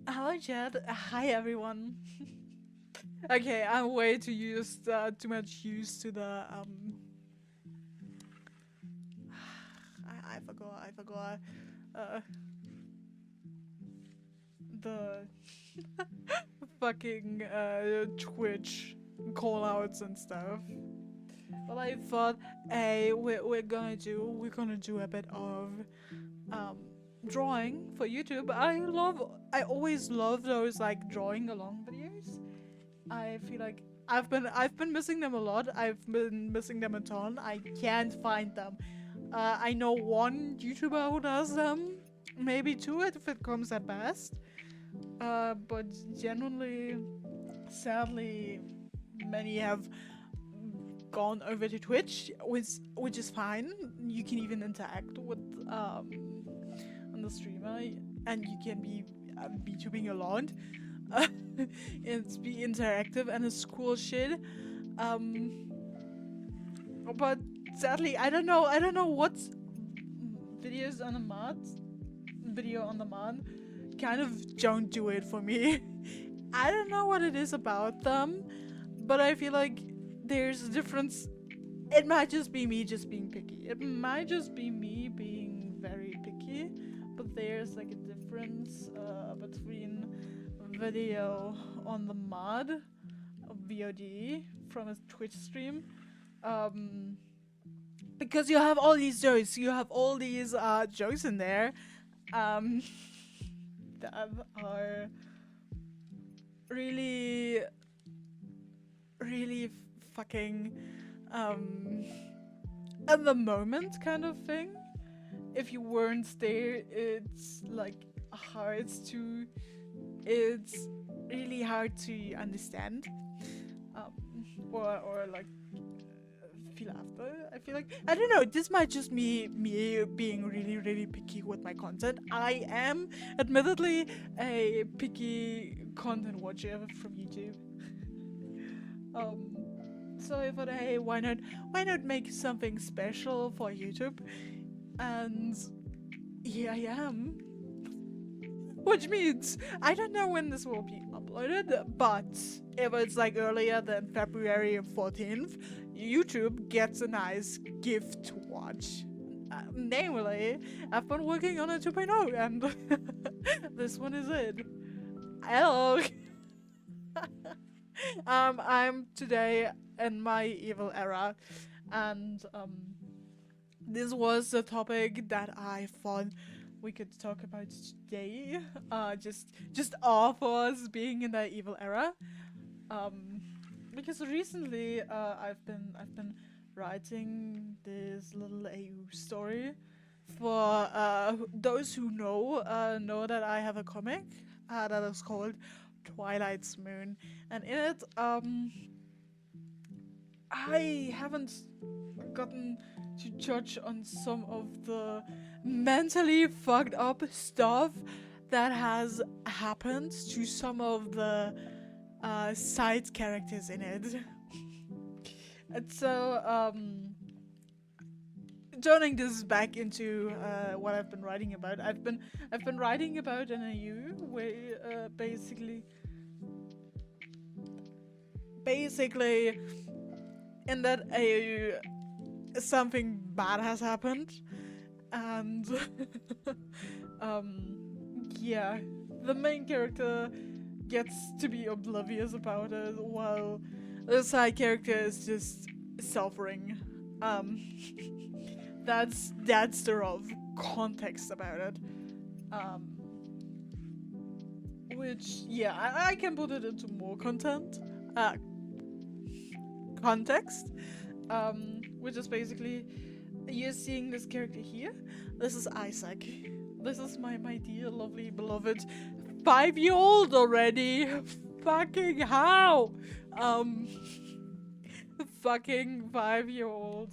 Hello, Chad. Hi, everyone. Okay, I'm way too much used to the I forgot. Uh, the fucking Twitch callouts and stuff. But I thought, hey, we're gonna do a bit of um drawing for YouTube. I always love those like drawing along videos. I feel like I've been missing them a lot. I've been missing them a ton. I can't find them. I know one YouTuber who does them, maybe two if it comes at best. But genuinely, sadly, many have gone over to Twitch, which is fine. You can even interact with on the streamer, and you can be VTubing a lot. It's be interactive and it's cool shit. Um, but sadly, I don't know what videos on the mod, video on demand, kind of don't do it for me. I don't know what it is about them, but I feel like there's a difference. It might just be me just being picky. It might just be me being very picky, but there's like a difference between video on the mod of VOD from a Twitch stream. Um, because you have all these jokes in there um, that are really, really fucking at the moment kind of thing. If you weren't there, it's like hard to it's really hard to understand or like feel after. I feel like I don't know, this might just me being really really picky with my content. I am admittedly a picky content watcher from YouTube. um so I thought, hey, why not make something special for YouTube? And here I am. Which means I don't know when this will be uploaded, but if it's like earlier than February 14th, YouTube gets a nice gift to watch. Namely, I've been working on a 2.0 and this one is it. Hello! I'm today in my evil era, and this was the topic that I thought we could talk about today. Just all of us being in that evil era. Because recently I've been writing this little AU story for those who know that I have a comic that is called Twilight's Moon, and in it I haven't gotten to judge on some of the mentally fucked up stuff that has happened to some of the side characters in it. And so, turning this back into what I've been writing about, I've been writing about an AU where basically in that AU something bad has happened, and yeah, the main character gets to be oblivious about it while the side character is just suffering. um that's the rough context about it. um which, yeah, I can put it into more context, which is basically you're seeing this character here. This is Isaac. This is my dear, lovely, beloved 5-year-old already. Fucking how? Fucking 5-year-old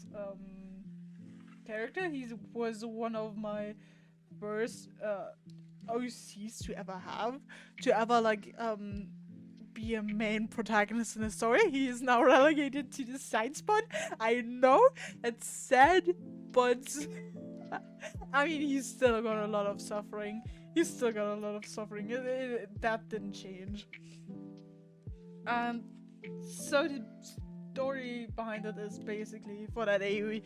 character. He was one of my first OCs to ever like be a main protagonist in a story. He is now relegated to the side spot. I know it's sad, but I mean, he's still got a lot of suffering. He's still got a lot of suffering. That didn't change. And so the story behind it is basically for that AoE,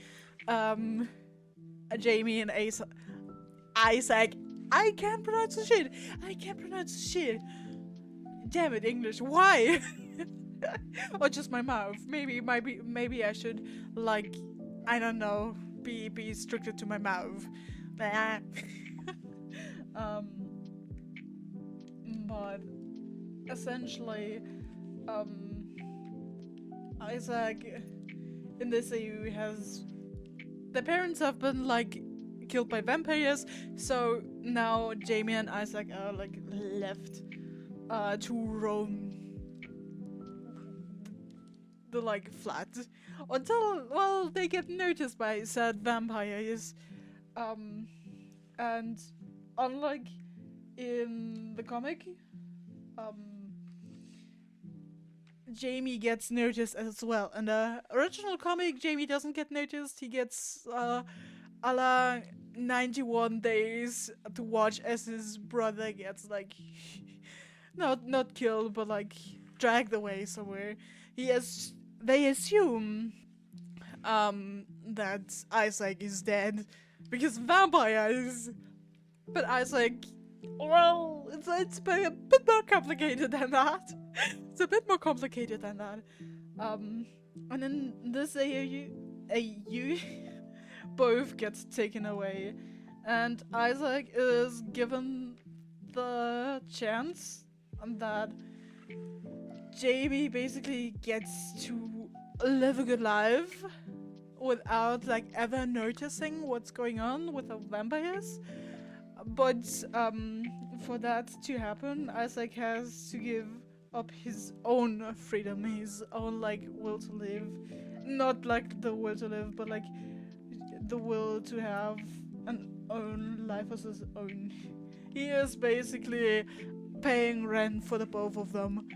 Jamie and Isaac. I can't pronounce the shit. I can't pronounce the shit. Damn it, English. Why? Or just my mouth. Maybe I should, like, I don't know, be stricter to my mouth. But essentially, Isaac in this AU has, the parents have been like killed by vampires, so now Jamie and Isaac are like left to roam the like flat until, well, they get noticed by said vampires. And unlike in the comic, Jamie gets noticed as well. In the original comic, Jamie doesn't get noticed. He gets a la 91 days to watch as his brother gets like not killed, but like dragged away somewhere. They assume that Isaac is dead because vampires. But Isaac, well, it's a bit more complicated than that. It's a bit more complicated than that. And in this AU both gets taken away, and Isaac is given the chance that Jamie basically gets to live a good life without like ever noticing what's going on with the vampires. But for that to happen, Isaac has to give up his own freedom, his own like will to live. Not like the will to live, but like the will to have an own life as his own. He is basically paying rent for the both of them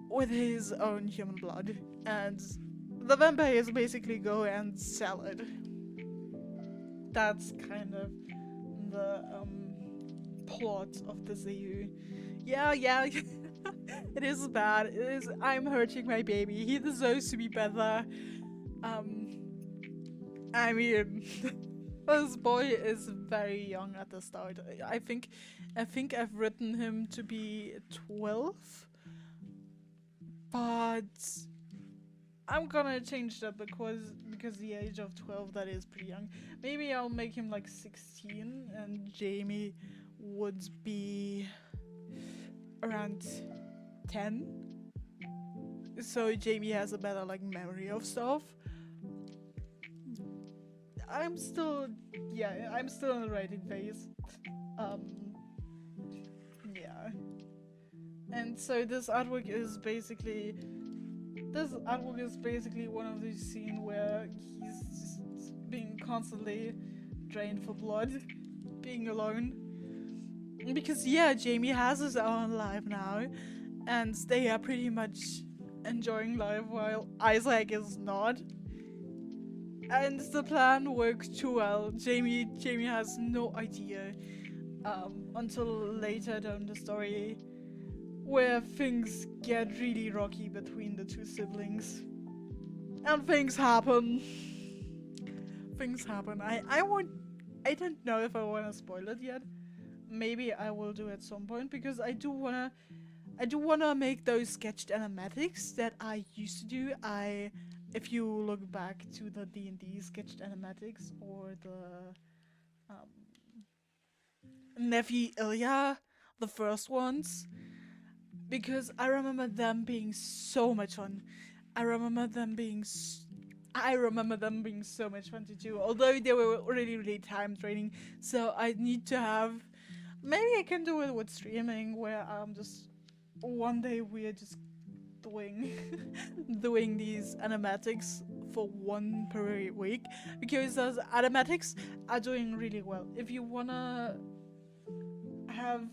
with his own human blood, and the vampires basically go and sell it. That's kind of the plot of the ZU. Yeah, it is bad. It is. I'm hurting my baby. He deserves to be better. I mean, this boy is very young at the start. I think I've written him to be 12, but I'm gonna change that because the age of 12, that is pretty young. Maybe I'll make him like 16, and Jamie would be around 10. So Jamie has a better like memory of stuff. I'm still in the writing phase. Yeah. And so this artwork is basically one of these scenes where he's just being constantly drained for blood, being alone. Because yeah, Jamie has his own life now, and they are pretty much enjoying life while Isaac is not. And the plan works too well. Jamie has no idea until later down the story, where things get really rocky between the two siblings. And things happen. I don't know if I wanna spoil it yet. Maybe I will do at some point, because I do wanna make those sketched animatics that I used to do. If you look back to the D&D sketched animatics or the Nevi Ilya, the first ones, because I remember them being so much fun. I remember them being so much fun to do, although they were really, really time draining. So I need to have, maybe I can do it with streaming, where just one day we're just doing these animatics for one per week, because those animatics are doing really well. If you wanna have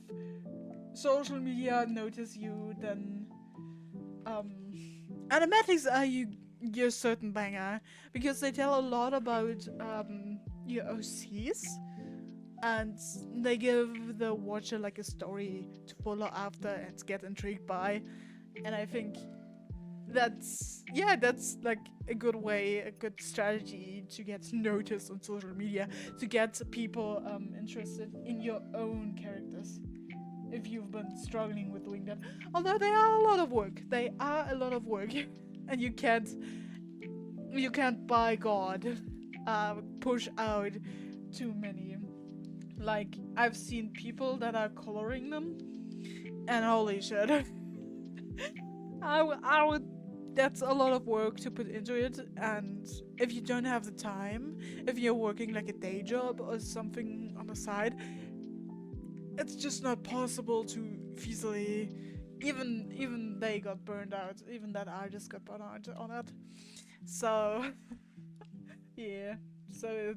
social media notice you, then animatics are your certain banger, because they tell a lot about your OCs. and they give the watcher like a story to follow after and get intrigued by. And I think that's like a good way, a good strategy to get noticed on social media, to get people interested in your own characters. If you've been struggling with doing that, although they are a lot of work, and you can't by God push out too many. Like, I've seen people that are coloring them, and holy shit, I would. That's a lot of work to put into it, and if you don't have the time, if you're working like a day job or something on the side, it's just not possible to feasibly. Even they got burned out. Even that artist got burned out on it. So yeah. So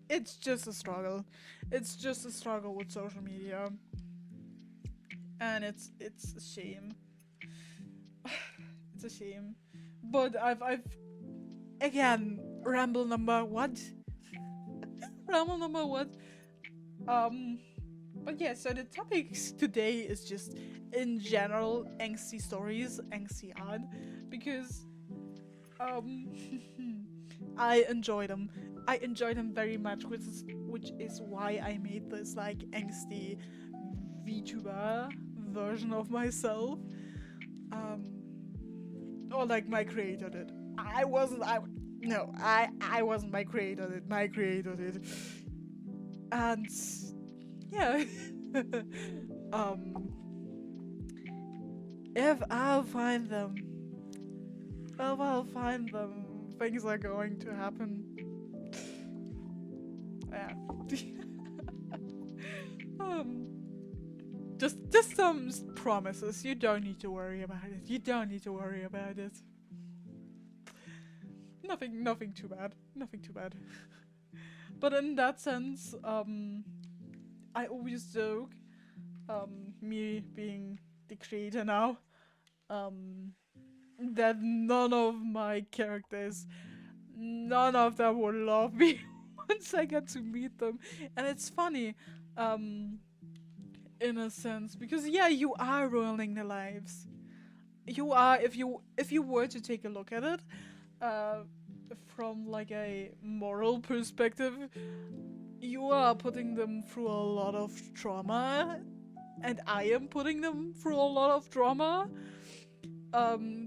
it's just a struggle. It's just a struggle with social media, and it's a shame. It's a shame. But I've again ramble number what? Ramble number what? Um. But yeah, so the topic today is just in general angsty stories, angsty art, because um I enjoy them. I enjoy them very much, which is why I made this like angsty VTuber version of myself. Um, or like my creator did. I wasn't. I no. I wasn't my creator did. My creator did. And yeah. um, if I'll find them, things are going to happen. Yeah. um, just some promises. You don't need to worry about it. You don't need to worry about it. Nothing too bad. Nothing too bad. But in that sense, I always joke, me being the creator now, um, that none of them will love me once I get to meet them. And it's funny, um, in a sense, because yeah, you are ruining their lives. You are, if you were to take a look at it, uh, from like a moral perspective, you are putting them through a lot of trauma, and I am putting them through a lot of trauma,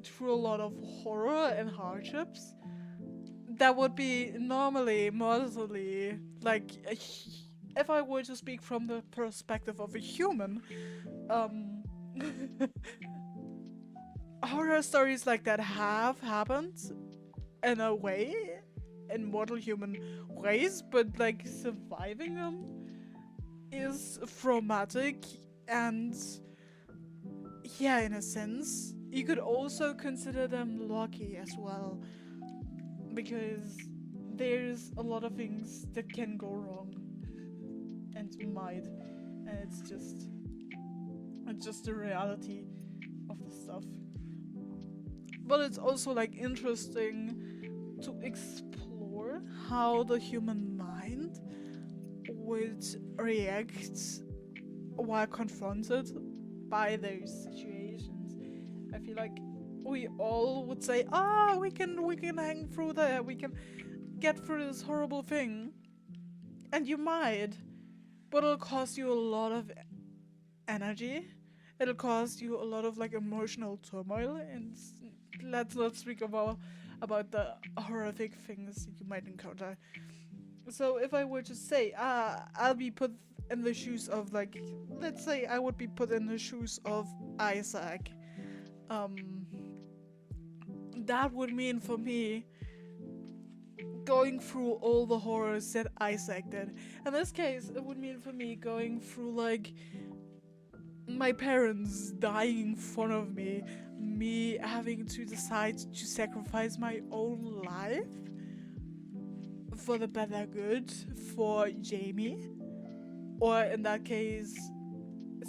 through a lot of horror and hardships. That would be normally, mostly, like, if I were to speak from the perspective of a human, um, horror stories like that have happened in a way, in mortal human ways, but like surviving them is traumatic, and yeah, in a sense, you could also consider them lucky as well, because there's a lot of things that can go wrong and might, and it's just the reality of the stuff. But it's also like interesting to explore how the human mind would react while confronted by those situations. I feel like we all would say, "Ah, we can hang through there. We can get through this horrible thing," and you might, but it'll cost you a lot of energy. It'll cost you a lot of like emotional turmoil, and let's not speak about the horrific things you might encounter. So if I were to say, I'll be put in the shoes of like, let's say I would be put in the shoes of Isaac. Um, that would mean for me going through all the horrors that Isaac did. In this case, it would mean for me going through like my parents dying in front of me having to decide to sacrifice my own life for the better good for Jamie, or in that case,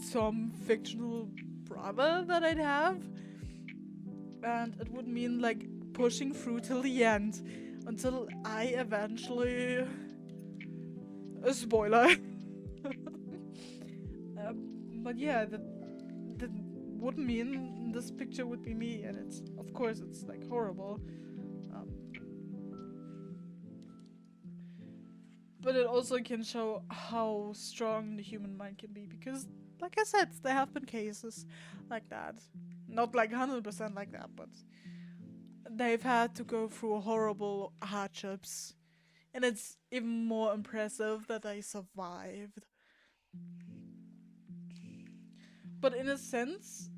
some fictional brother that I'd have, and it would mean like pushing through till the end until I eventually a spoiler. But yeah, that would mean this picture would be me, and it's, of course, it's like horrible. Um, but it also can show how strong the human mind can be, because, like I said, there have been cases like that. Not like 100% like that, but they've had to go through horrible hardships. And it's even more impressive that they survived. But in a sense,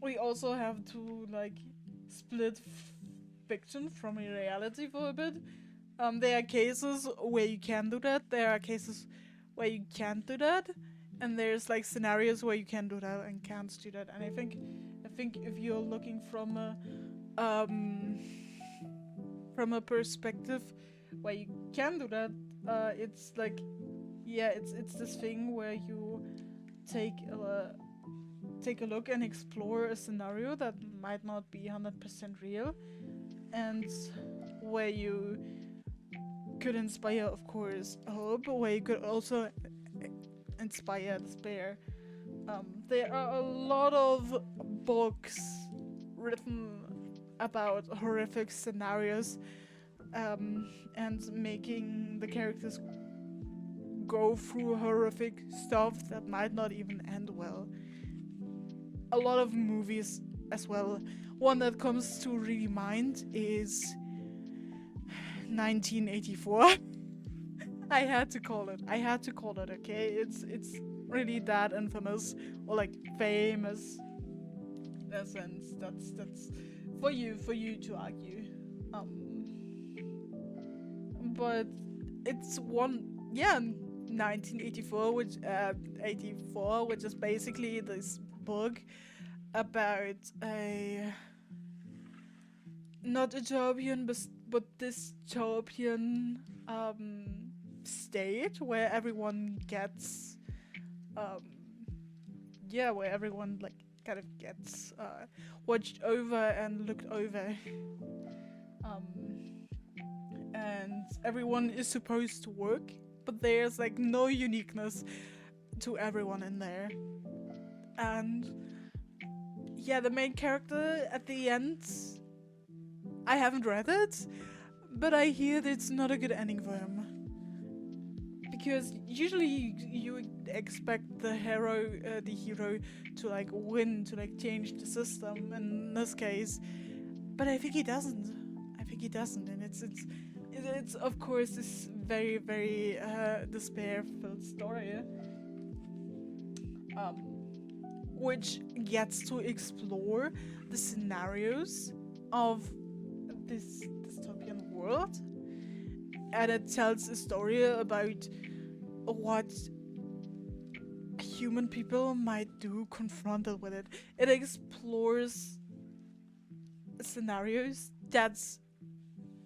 we also have to like split fiction from reality for a bit. There are cases where you can do that. There are cases where you can't do that, and there's like scenarios where you can do that and can't do that. And I think if you're looking um, from a perspective where you can do that, it's like, yeah, it's this thing where you take a look and explore a scenario that might not be 100% real, and where you could inspire, of course, hope, where you could also inspire despair. There are a lot of books written about horrific scenarios, and making the characters go through horrific stuff that might not even end well. A lot of movies as well. One that comes to really mind is 1984. I had to call it. Okay? It's really that infamous, or like famous in a sense. That's for you to argue. But it's 1984, which is basically this book about a not utopian but dystopian state where everyone gets where everyone like kind of gets watched over and looked over, and everyone is supposed to work, but there's like no uniqueness to everyone in there. And yeah, the main character at the end, I haven't read it, but I hear that it's not a good ending for him. Because usually you expect the hero to like win, to like change the system in this case, but I think he doesn't. And it's of course this very, very despair-filled story, which gets to explore the scenarios of this dystopian world, and it tells a story about what human people might do confronted with it. It explores scenarios that's,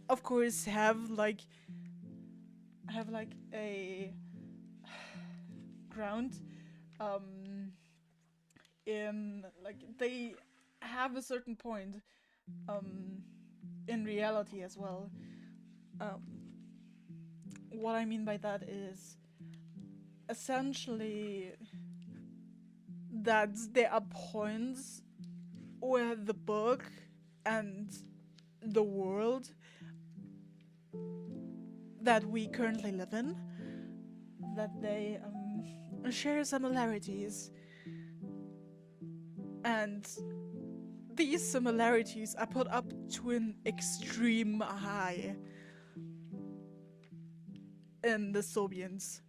of course, have like a ground in like they have a certain point in reality as well. What I mean by that is essentially that there are points where the book and the world that we currently live in, that they share similarities, and these similarities are put up to an extreme high in the Soviets,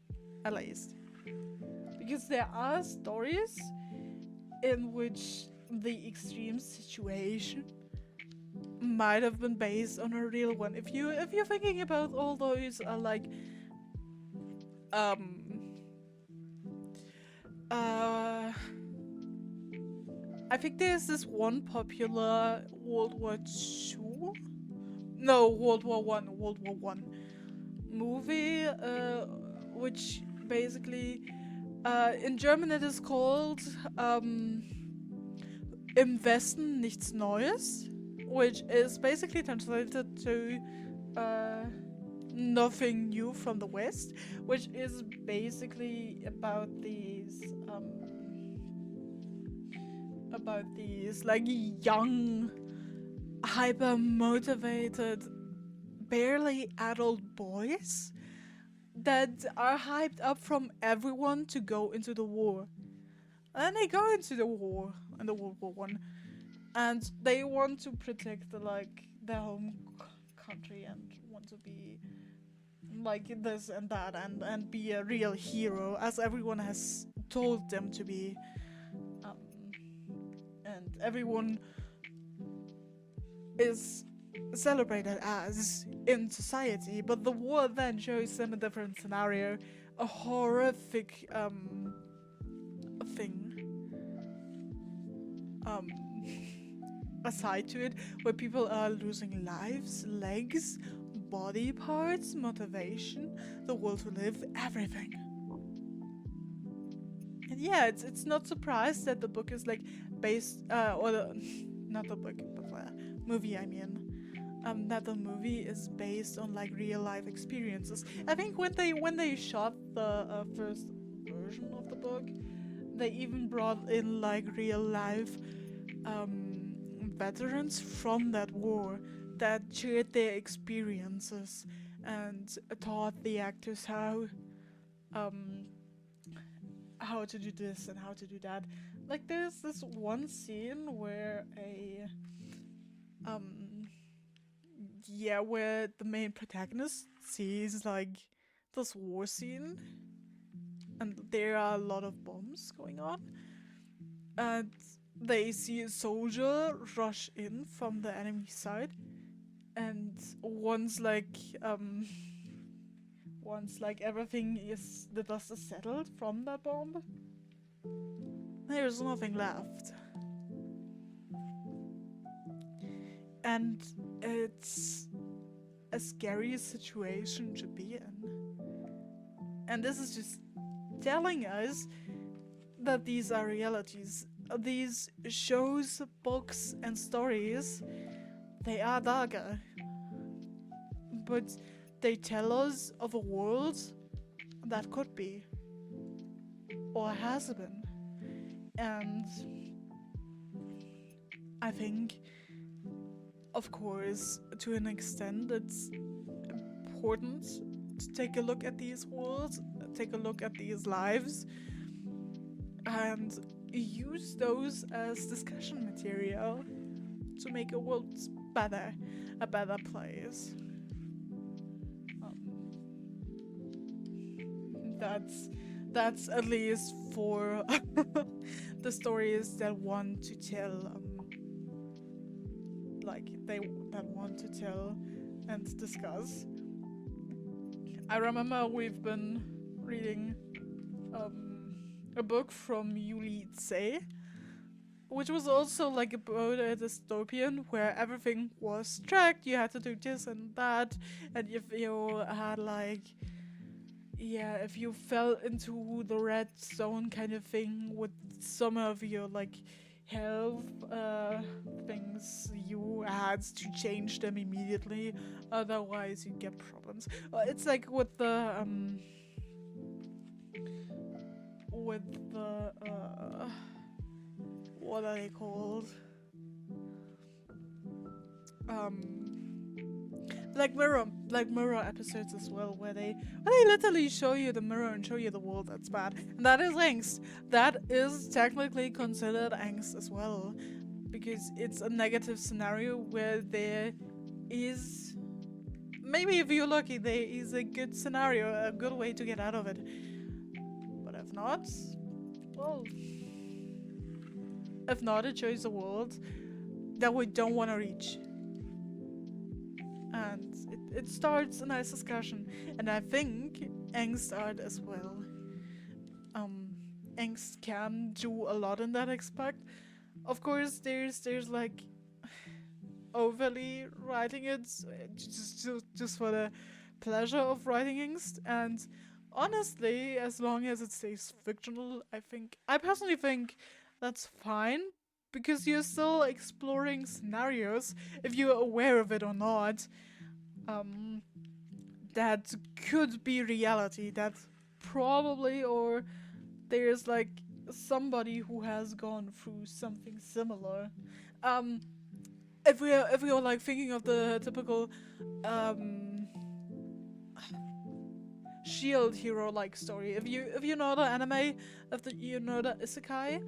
at least. Because there are stories in which the extreme situation might have been based on a real one. If you're thinking about all those I think there's this one popular World War One movie, which basically, in German it is called Im Westen nichts Neues, which is basically translated to Nothing New from the West, which is basically about these like young, hyper motivated, barely adult boys that are hyped up from everyone to go into the war. And then they go into the war, in the World War I, and they want to protect their home country and want to be like this and that and be a real hero as everyone has told them to be. Um, and everyone is celebrated as in society, but the war then shows them a different scenario, a horrific thing, um, aside to it, where people are losing lives, legs, body parts, motivation, the will to live, everything. And yeah, it's not surprised that the book is like based or not the book, but the movie. I mean, that the movie is based on like real life experiences. I think when they shot the first version of the book, they even brought in like real life veterans from that war that shared their experiences and taught the actors um, how to do this and how to do that. Like there's this one scene where um where the main protagonist sees like this war scene and there are a lot of bombs going on and they see a soldier rush in from the enemy side and once like everything is the dust is settled from that bomb, there's nothing left. And it's a scary situation to be in. And this is just telling us that these are realities. These shows, books, and stories, they are darker. But they tell us of a world that could be, or has been. And I think, of course, to an extent, it's important to take a look at these worlds, take a look at these lives, and use those as discussion material to make a world better, a better place. That's at least for the stories that want to tell, that want to tell and discuss. I remember we've been reading a book from Yuli Tse, which was also like about a dystopian where everything was tracked. You had to do this and that, and if you had if you fell into the red zone kind of thing with some of your like health things, you had to change them immediately, otherwise you get problems. It's like with the what are they called? Like mirror episodes as well, where they literally show you the mirror and show you the world that's bad. And that is angst. That is technically considered angst as well, because it's a negative scenario where there is, maybe if you're lucky, there is a good scenario, a good way to get out of it. But if not, well, it shows a world that we don't want to reach. And it starts a nice discussion. And I think angst art as well. Angst can do a lot in that aspect. Of course, there's like overly writing it just for the pleasure of writing angst. And honestly, as long as it stays fictional, I personally think that's fine, because you're still exploring scenarios if you're aware of it or not. that could be reality. That probably, or there's like somebody who has gone through something similar. Um, if we are like thinking of the typical um shield hero like story, if you know the anime, you know the isekai,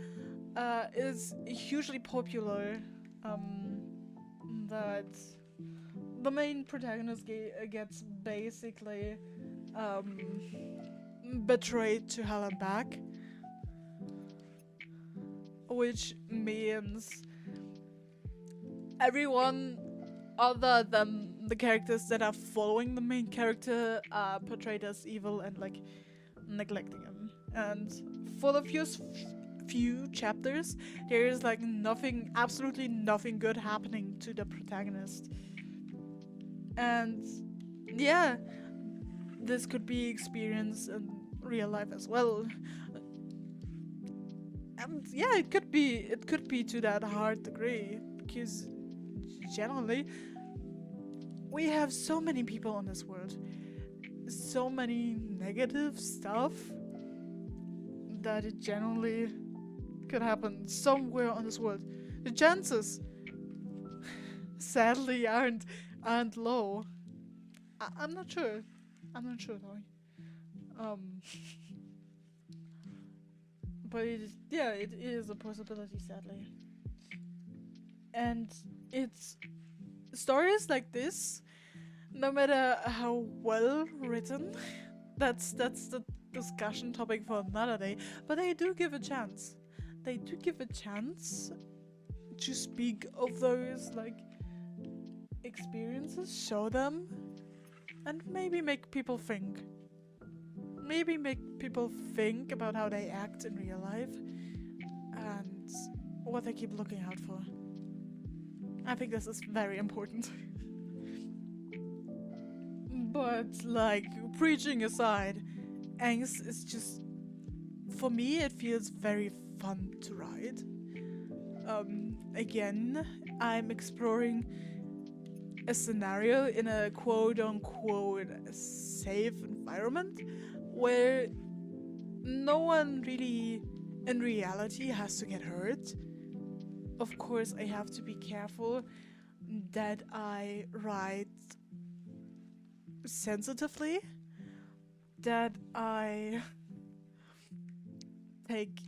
is hugely popular. Um, that the main protagonist gets basically um betrayed to hell and back, which means everyone other than the characters that are following the main character are portrayed as evil and like neglecting him. And for the few chapters, there is like nothing, absolutely nothing good happening to the protagonist. And yeah, this could be experienced in real life as well. And yeah, it could be to that hard degree, because generally we have so many people in this world, so many negative stuff, that it generally could happen somewhere on this world. The chances sadly aren't low. I'm not sure. I'm not sure though. Um but yeah, it is a possibility, sadly. And it's stories like this, no matter how well written, that's the discussion topic for another day. But they do give a chance. They do give a chance to speak of those like experiences, show them, and maybe make people think. Maybe make people think about how they act in real life and what they keep looking out for. I think this is very important. But like, preaching aside, Angst is just, for me it feels very fun to write. Again, I'm exploring a scenario in a quote unquote safe environment where no one really in reality has to get hurt. Of course, I have to be careful that I write sensitively, that I take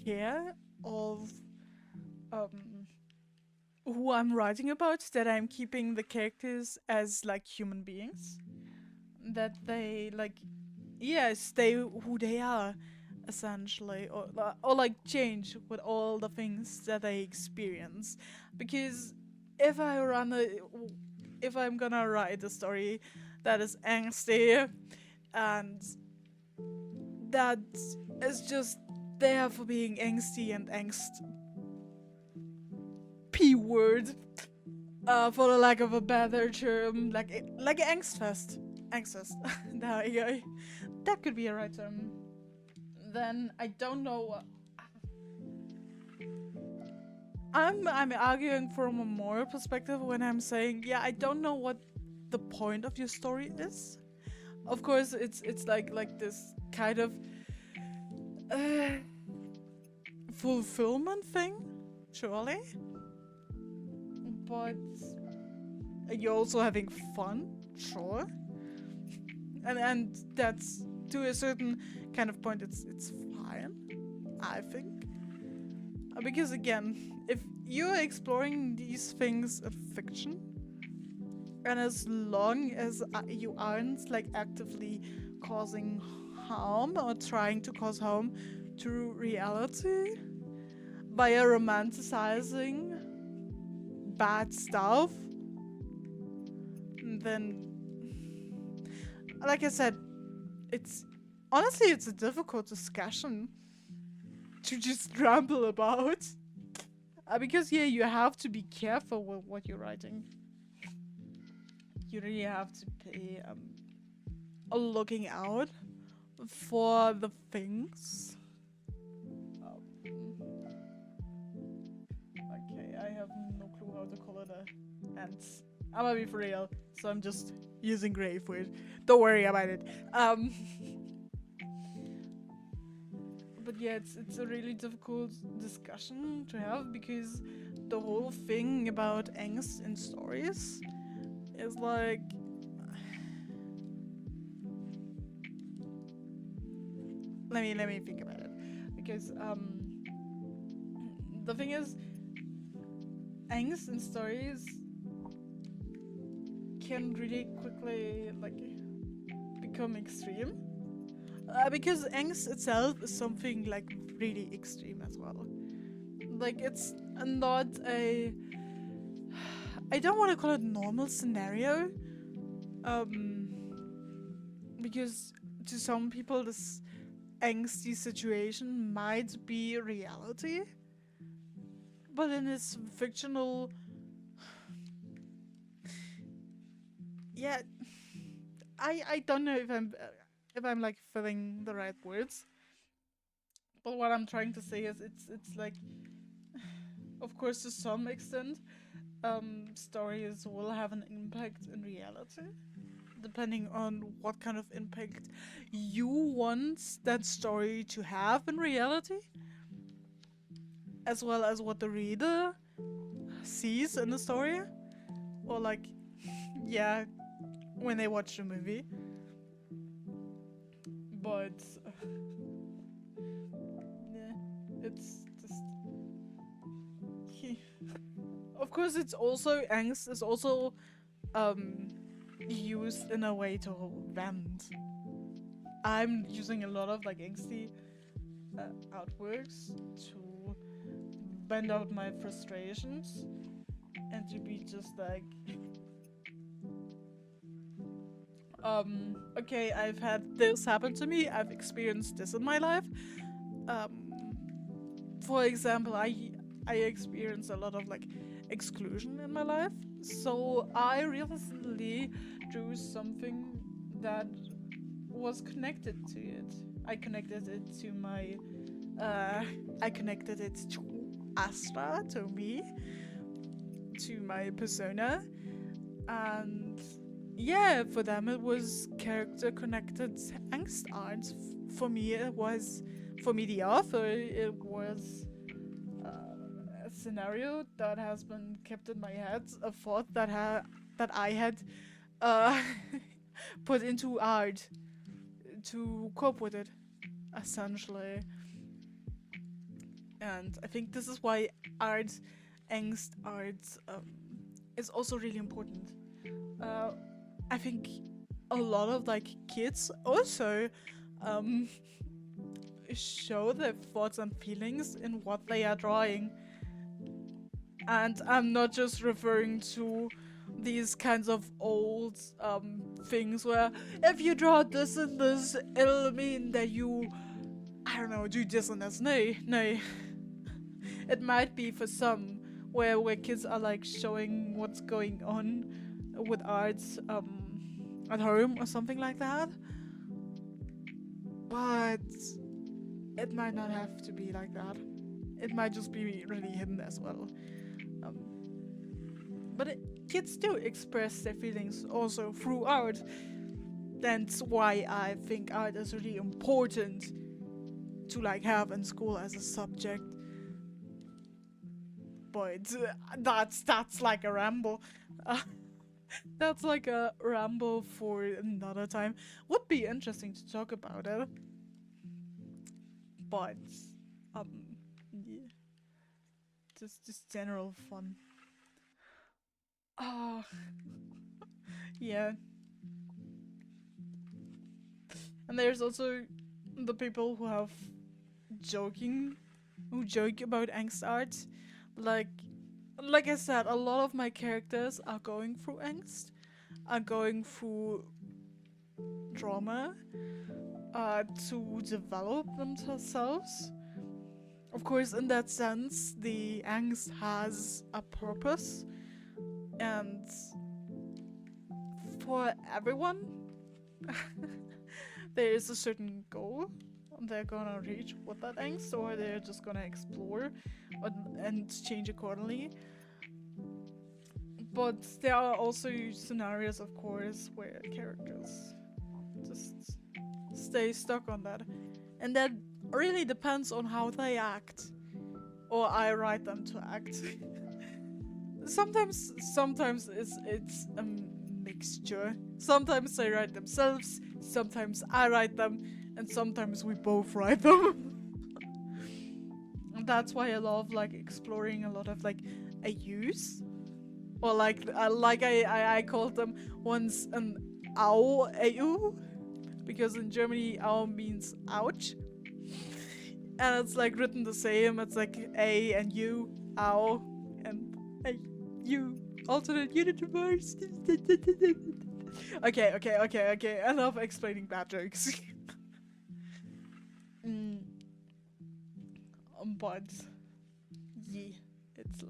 care of who I'm writing about, that I'm keeping the characters as like human beings, that they like, yeah, stay who they are essentially, or like change with all the things that they experience. Because if I run a if I'm gonna write a story that is angsty and that is just there for being angsty and angst p word, for the lack of a better term, like angst fest. There you go. That could be a right term. Then I don't know. I'm arguing from a moral perspective when I'm saying, yeah, I don't know what the point of your story is. Of course, it's like this kind of uh, fulfillment thing, surely. But you're also having fun, sure. And that's, to a certain kind of point, it's fine, I think. Because again, if you're exploring these things in fiction, and as long as you aren't like actively causing harm or trying to cause harm to reality via romanticizing bad stuff, then, like I said, it's honestly, it's a difficult discussion to just ramble about. Because yeah, you have to be careful with what you're writing. You really have to be looking out for the things. Okay, I have no clue how to color the ants. I'm gonna be for real. so I'm just using gray for it. Don't worry about it. Um, but yeah, it's a really difficult discussion to have because the whole thing about angst in stories is like, let me think about it, because the thing is, angst in stories can really quickly like become extreme, because angst itself is something like really extreme as well. Like it's not a, I don't want to call it normal scenario, um, because to some people this angsty situation might be reality, but in its fictional, yeah, I don't know if I'm like filling the right words, but what I'm trying to say is it's like, of course, to some extent, stories will have an impact in reality, depending on what kind of impact you want that story to have in reality, as well as what the reader sees in the story, or like, yeah, when they watch the movie. But yeah, it's just, of course, it's also angst is also um used in a way to vent. I'm using a lot of like angsty artworks to bend out my frustrations and to be just like, okay, I've had this happen to me, I've experienced this in my life. Um, for example, I experienced a lot of like exclusion in my life, so I recently drew something that was connected to it. I connected it to my, uh, I connected it to Astra, to me, to my persona, and yeah, for them it was character connected angst art. For me, it was, for me, the author, it was a scenario that has been kept in my head, a thought that I had uh, put into art to cope with it, essentially. And I think this is why art, angst art, is also really important. Uh, I think a lot of like kids also um, show their thoughts and feelings in what they are drawing. And I'm not just referring to these kinds of old things where if you draw this and this, it'll mean that you, I don't know, do this and this. No, no. It might be for some where kids are like showing what's going on with art at home or something like that. But it might not have to be like that. It might just be really hidden as well. Um, but kids do express their feelings also through art. That's why I think art is really important to like have in school as a subject. But that's like a ramble. Uh, that's like a ramble for another time. Would be interesting to talk about it. But um yeah, just general fun. Ah, yeah. And there's also the people who have joking, who joke about angst art. Like, like I said, a lot of my characters are going through angst, are going through trauma, to develop themselves. Of course, in that sense, the angst has a purpose, and for everyone, there is a certain goal they're gonna reach with that angst, or they're just gonna explore and change accordingly. But there are also scenarios, of course, where characters just stay stuck on that. And that really depends on how they act. Or I write them to act. sometimes it's a mixture. Sometimes they write themselves, sometimes I write them, and sometimes we both write them. And that's why I love like exploring a lot of like AUs. Or like I called them once an Au AU. Because in Germany Au means ouch. And it's like written the same. It's like A and U, Au, and A, U, alternate universe. Okay. I love explaining bad jokes. But yeah, it's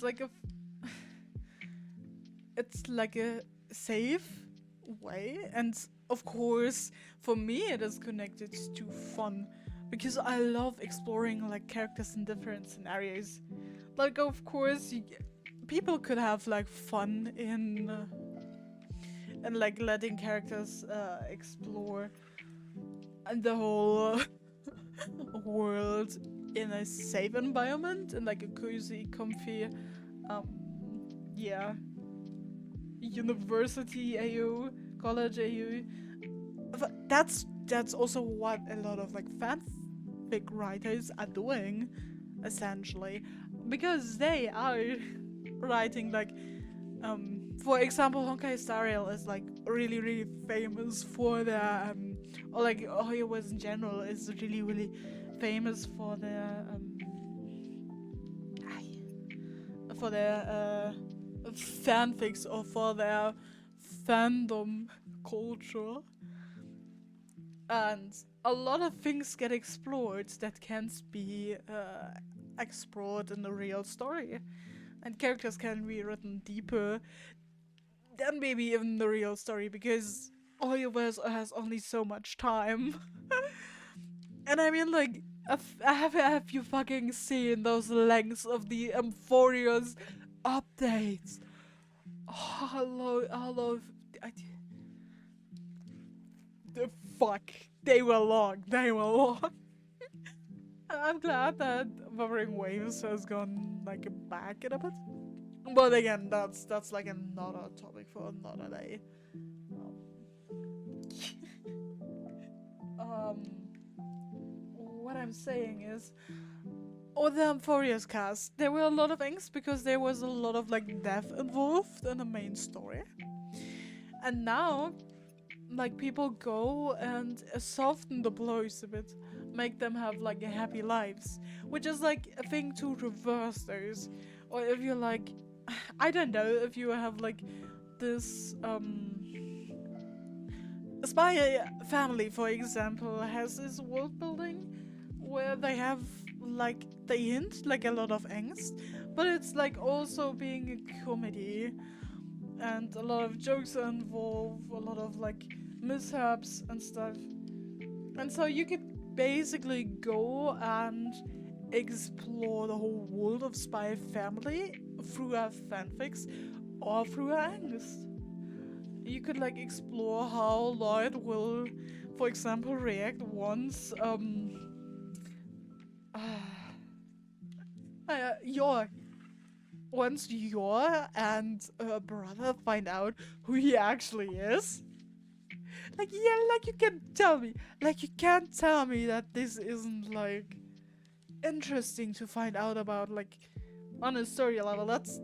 like a it's like a safe way, and of course for me it is connected to fun because I love exploring like characters in different scenarios. Like of course people could have like fun in and like letting characters explore the whole world in a safe environment, in like a cozy, comfy, um, yeah, university AU, college AU. That's also what a lot of like fanfic writers are doing, essentially, because they are writing like, for example, Honkai Star Rail is like really famous for their or like Ohio was in general is really famous for their fanfics or for their fandom culture, and a lot of things get explored that can't be explored in the real story, and characters can be written deeper than maybe even the real story because Hoyoverse has only so much time. And I mean, like, have you fucking seen those lengths of the Amphoria's updates? Oh, hello. I, the fuck. They were long. I'm glad that Wuthering Waves has gone, like, back in a bit. But again, that's like another topic for another day. What I'm saying is, on the Amphoria's cast, there were a lot of angst because there was a lot of like death involved in the main story. And now, like people go and soften the blows a bit, make them have like happy lives, which is like a thing to reverse those. Or if you're like, I don't know, if you have like this Spy Family, for example, has this world building where they have like they hint like a lot of angst, but it's like also being a comedy, and a lot of jokes are involved, a lot of like mishaps and stuff. And so you could basically go and explore the whole world of Spy Family through our fanfics or through our angst. You could like explore how Lloyd will, for example, react once Yor once Yor and her brother find out who he actually is. Like, yeah, like you can tell me, like you can't tell me that this isn't like interesting to find out about, like on a story level. That's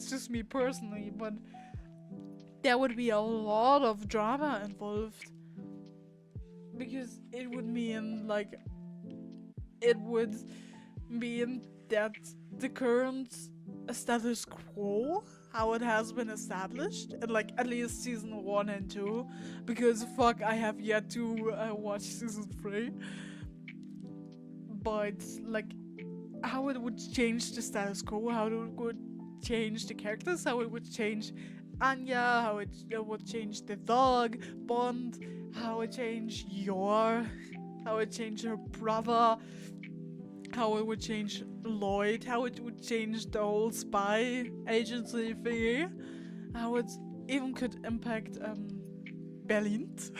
just me personally, but there would be a lot of drama involved because it would mean that the current status quo, how it has been established in like at least season 1 and 2, because fuck, I have yet to watch season 3, but like how it would change the status quo, how it would change the characters, how it would change Anya, how it would change the dog Bond, how it changed how it changed her brother, how it would change Lloyd, how it would change the whole spy agency thingy, how it even could impact Berlint.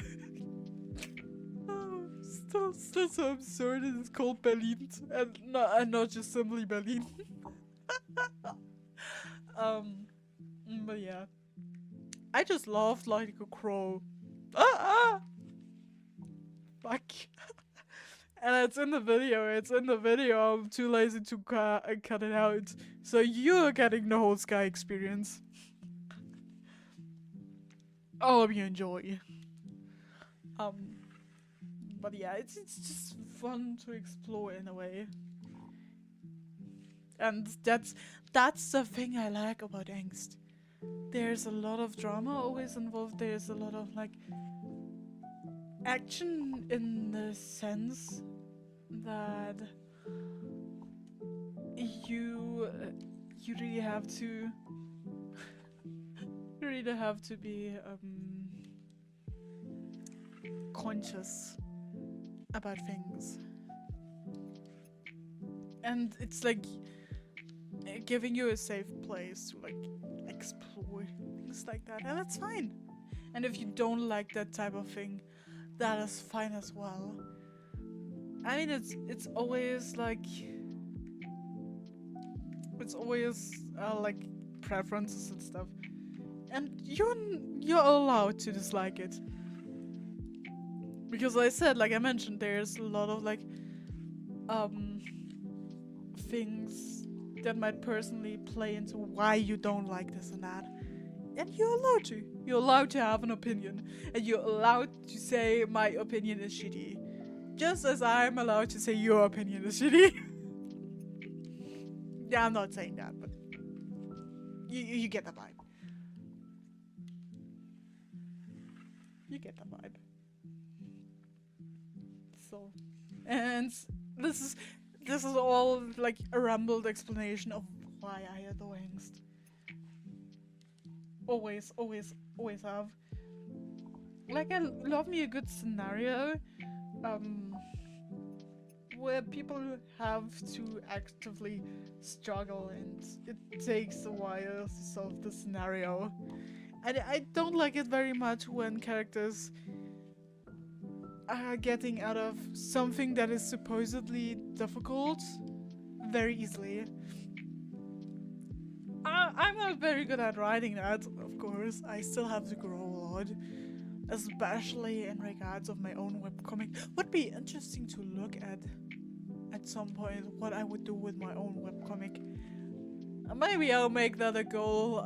Oh, still so absurd. It's called Berlint, and not just simply Berlin. um, but yeah, I just laughed like a crow. Ah! Fuck. And it's in the video. It's in the video. I'm too lazy to cut it out. So you're getting the whole Sky experience. I hope you enjoy. Um, but yeah, it's just fun to explore in a way. And that's the thing I like about Angst. There's a lot of drama always involved. There's a lot of like action in the sense that you really have to be conscious about things, and it's like giving you a safe place to like explore things like that, and that's fine. And if you don't like that type of thing, that is fine as well. I mean, it's always like preferences and stuff, and you're allowed to dislike it. Because I said, like I mentioned, there's a lot of like things that might personally play into why you don't like this and that. And you're allowed to. You're allowed to have an opinion. And you're allowed to say my opinion is shitty. Just as I'm allowed to say your opinion is shitty. Yeah, I'm not saying that, but you get the vibe. You get the vibe. So, and this is all like a rambled explanation of why I adore Angst. Always have. Like, I love me a good scenario, where people have to actively struggle and it takes a while to solve the scenario. And I don't like it very much when characters are getting out of something that is supposedly difficult very easily. I'm not very good at writing that, of course. I still have to grow a lot, especially in regards of my own webcomic. Would be interesting to look at some point what I would do with my own webcomic. Maybe I'll make that a goal.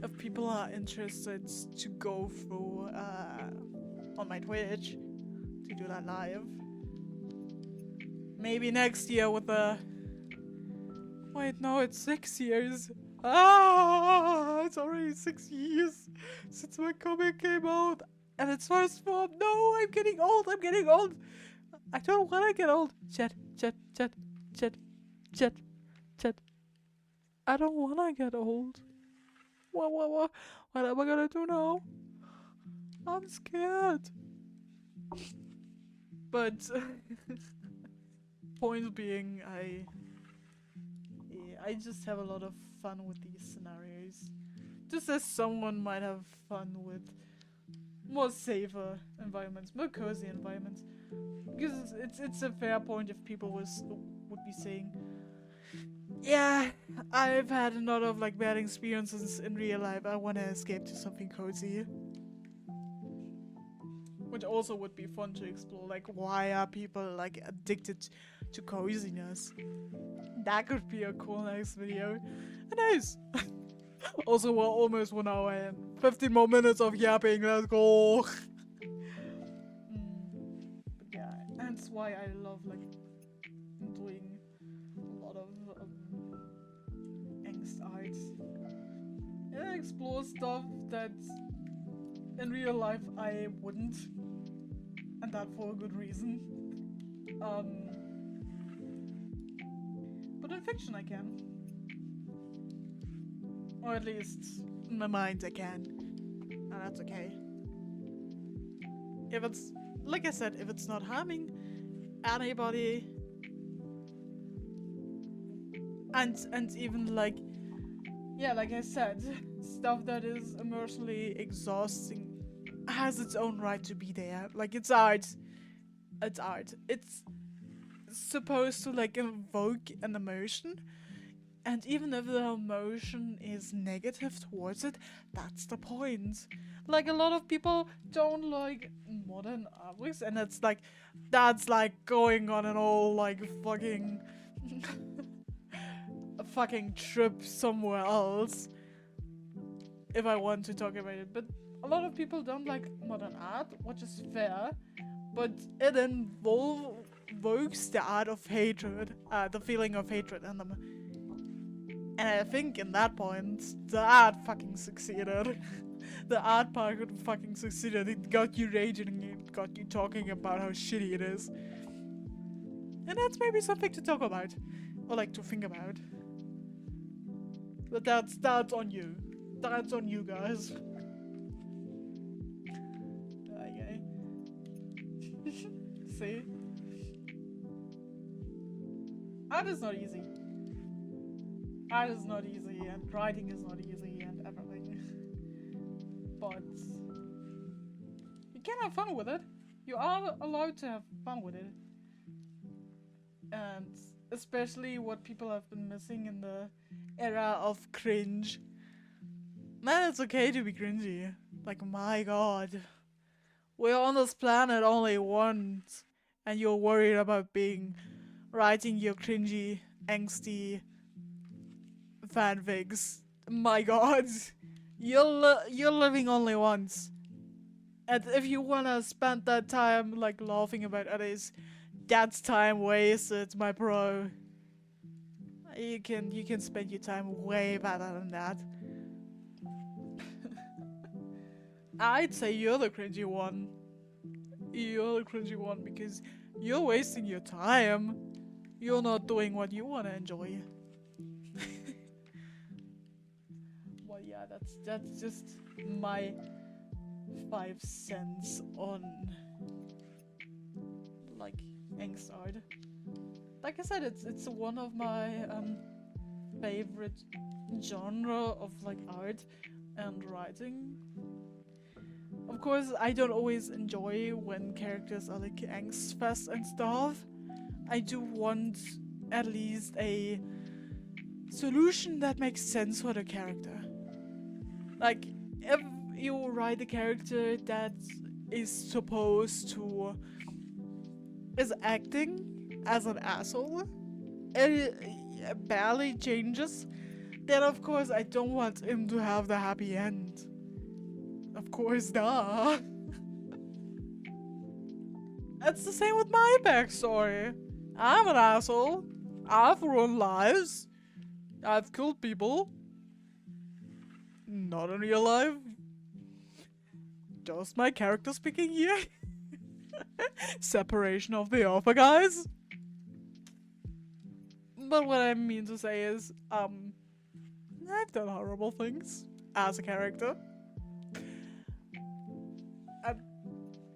If people are interested to go through on my Twitch to do that live. Maybe next year with the. Wait, no, it's 6 years. It's already 6 years since my comic came out. And its first form. No, I'm getting old. I don't want to get old. Chat. I don't want to get old. What am I gonna do now? I'm scared. But point being, I just have a lot of fun with these scenarios. Just as someone might have fun with more safer environments, more cozy environments. Because it's a fair point if people would be saying, yeah, I've had a lot of like bad experiences in real life. I want to escape to something cozy. Which also would be fun to explore. Like, why are people like addicted to coziness? That could be a cool next video. And nice. Also, we're almost 1 hour in. 15 more minutes of yapping. Let's go. But yeah, that's why I love like doing a lot of angst art. And I explore stuff that in real life I wouldn't, and that for a good reason. But in fiction I can. Or at least in my mind I can. And that's okay. If it's, like I said, if it's not harming anybody, and even like, yeah, like I said, stuff that is emotionally exhausting has its own right to be there. Like, it's art. It's art. It's supposed to like evoke an emotion, and even if the emotion is negative towards it, that's the point. Like, a lot of people don't like modern artworks, and it's like, that's like going on an all like fucking a fucking trip somewhere else if I want to talk about it. But a lot of people don't like modern art, which is fair, but it invokes the art of hatred, the feeling of hatred in them. And I think in that point, the art fucking succeeded. The art part fucking succeeded. It got you raging, it got you talking about how shitty it is. And that's maybe something to talk about. Or like to think about. But that's on you. That's on you guys. Okay. See? Art is not easy. Art is not easy, and writing is not easy, and everything. But you can have fun with it. You are allowed to have fun with it. And especially what people have been missing in the era of cringe. Man, it's okay to be cringy. Like, my god. We're on this planet only once, and you're worried about writing your cringy, angsty fanfics. My god. You're living only once. And if you wanna spend that time, like, laughing about others, that's time wasted, my bro. You can spend your time way better than that. I'd say you're the cringy one. You're the cringy one because you're wasting your time. You're not doing what you wanna enjoy. Well, yeah, that's just my 5 cents on like angst art. Like I said, it's one of my favorite genre of like art and writing. Of course, I don't always enjoy when characters are like angst fest and stuff. I do want at least a solution that makes sense for the character. Like, if you write a character that is supposed to is acting as an asshole, it barely changes, then of course I don't want him to have the happy end. Of course, duh. It's the same with my backstory. I'm an asshole. I've ruined lives. I've killed people. Not in real life. Just my character speaking here. Separation of the author, guys. But what I mean to say is, I've done horrible things as a character. And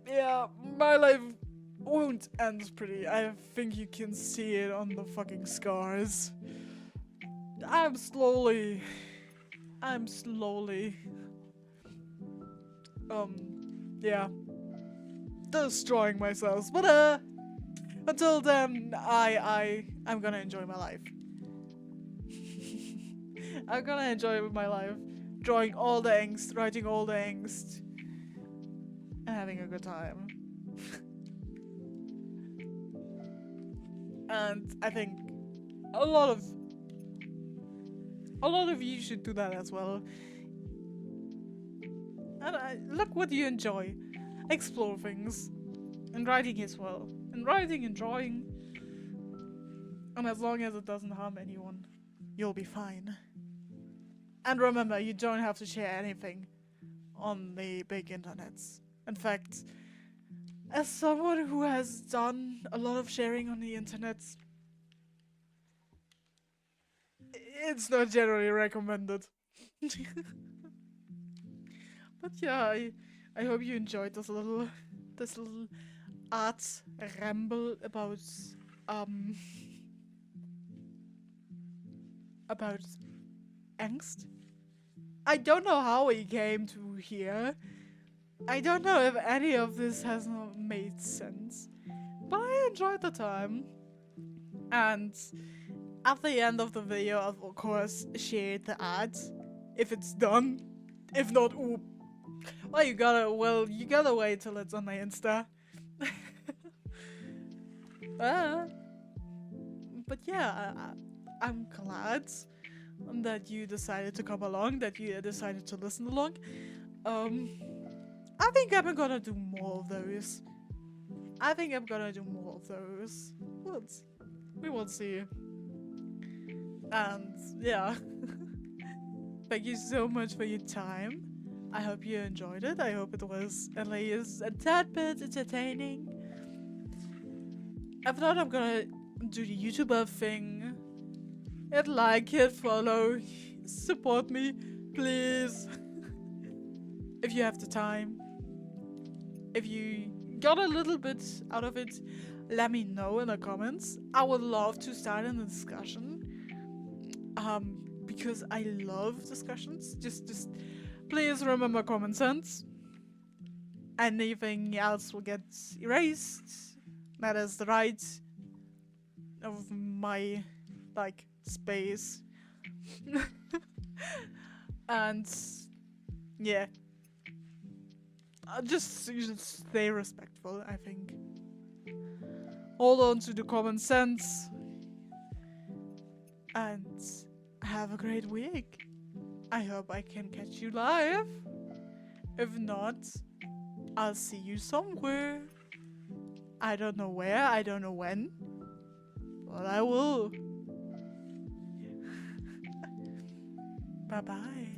yeah, my life won't end pretty. I think you can see it on the fucking scars. I'm slowly, yeah, destroying myself. But until then, I'm gonna enjoy my life. I'm gonna enjoy my life, drawing all the angst, writing all the angst, and having a good time. And I think a lot of you should do that as well. And look what you enjoy. Explore things. And writing as well. And writing and drawing. And as long as it doesn't harm anyone, you'll be fine. And remember, you don't have to share anything on the big internets. In fact, as someone who has done a lot of sharing on the internet, it's not generally recommended. But yeah, I hope you enjoyed this little art ramble about um about angst. I don't know how we came to here. I don't know if any of this has not made sense, but I enjoyed the time. And at the end of the video, I'll of course share the ad if it's done. If not, ooh, well, you gotta wait till it's on my Insta. uh, but yeah, I'm glad that you decided to come along, that you decided to listen along. I think I'm gonna do more of those. I think I'm gonna do more of those. We will see. And yeah, thank you so much for your time. I hope you enjoyed it. I hope it was at least a tad bit entertaining. If not, I'm gonna do the YouTuber thing. Hit like, hit follow, support me, please. If you have the time. If you got a little bit out of it, let me know in the comments. I would love to start a discussion. Because I love discussions. Just please remember common sense. Anything else will get erased. That is the right of my space. And yeah. Just stay respectful, I think. Hold on to the common sense. And have a great week. I hope I can catch you live. If not, I'll see you somewhere. I don't know where, I don't know when. But I will. Bye bye.